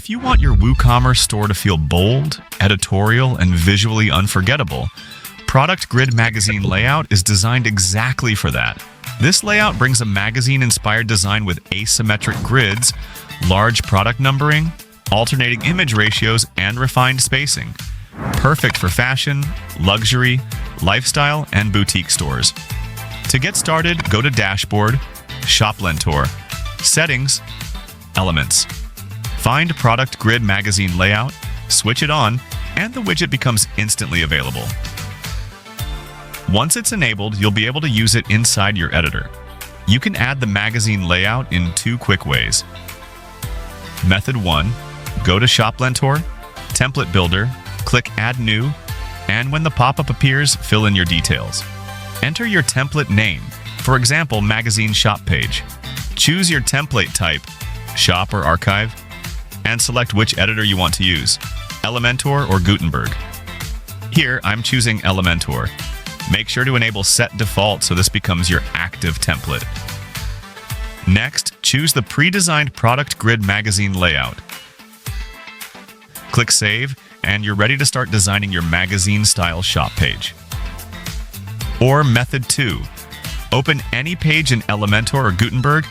If you want your WooCommerce store to feel bold, editorial, and visually unforgettable, Product Grid Magazine Layout is designed exactly for that. This layout brings a magazine-inspired design with asymmetric grids, large product numbering, alternating image ratios, and refined spacing. Perfect for fashion, luxury, lifestyle, and boutique stores. To get started, go to Dashboard, ShopLentor, Settings, Elements. Find Product Grid Magazine Layout, switch it on, and the widget becomes instantly available. Once it's enabled, you'll be able to use it inside your editor. You can add the magazine layout in 2 quick ways. Method 1, go to ShopLentor, Template Builder, click Add New, and when the pop-up appears, fill in your details. Enter your template name, for example, Magazine Shop Page. Choose your template type, Shop or Archive, and select which editor you want to use, Elementor or Gutenberg. Here, I'm choosing Elementor. Make sure to enable Set Default so this becomes your active template. Next, choose the pre-designed Product Grid Magazine layout. Click Save, and you're ready to start designing your magazine-style shop page. Or Method 2, open any page in Elementor or Gutenberg,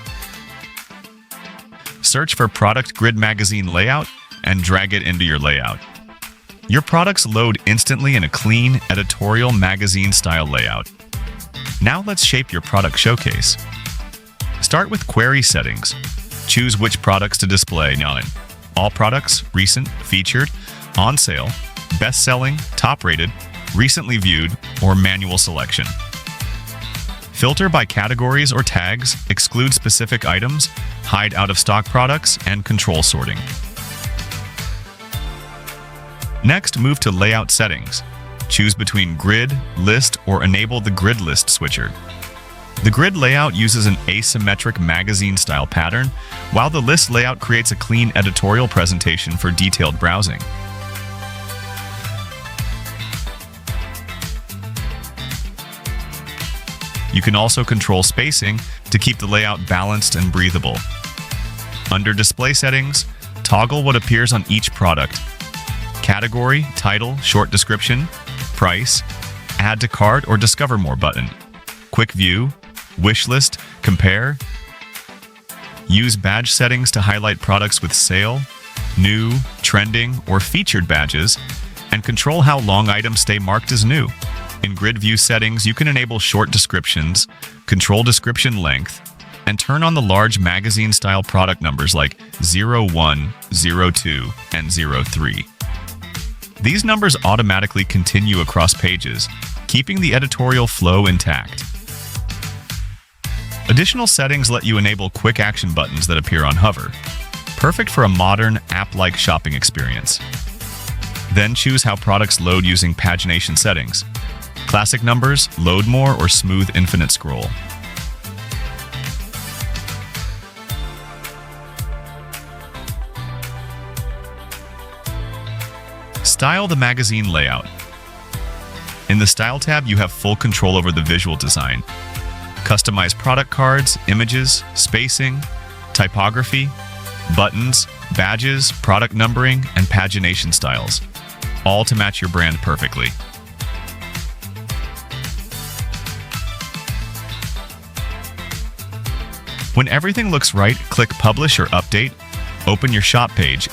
search for Product Grid Magazine Layout, and drag it into your layout. Your products load instantly in a clean, editorial magazine-style layout. Now let's shape your product showcase. Start with query settings. Choose which products to display on all products, recent, featured, on sale, best-selling, top-rated, recently viewed, or manual selection. Filter by categories or tags, exclude specific items, hide out-of-stock products, and control sorting. Next, move to Layout Settings. Choose between Grid, List, or enable the Grid List switcher. The grid layout uses an asymmetric magazine-style pattern, while the list layout creates a clean editorial presentation for detailed browsing. You can also control spacing to keep the layout balanced and breathable. Under Display Settings, toggle what appears on each product. Category, title, short description, price, add to cart or discover more button. Quick view, wish list, compare. Use badge settings to highlight products with sale, new, trending, or featured badges, and control how long items stay marked as new. In grid view settings, you can enable short descriptions, control description length, and turn on the large magazine-style product numbers like 01, 02, and 03. These numbers automatically continue across pages, keeping the editorial flow intact. Additional settings let you enable quick action buttons that appear on hover, perfect for a modern, app-like shopping experience. Then choose how products load using pagination settings. Classic numbers, load more, or smooth infinite scroll. Style the magazine layout. In the Style tab, you have full control over the visual design. Customize product cards, images, spacing, typography, buttons, badges, product numbering, and pagination styles, all to match your brand perfectly. When everything looks right, click Publish or Update, open your shop page.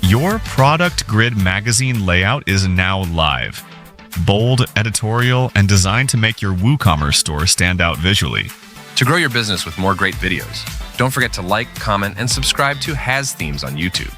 Your Product Grid Magazine layout is now live. Bold, editorial, and designed to make your WooCommerce store stand out visually. To grow your business with more great videos, don't forget to like, comment, and subscribe to Has Themes on YouTube.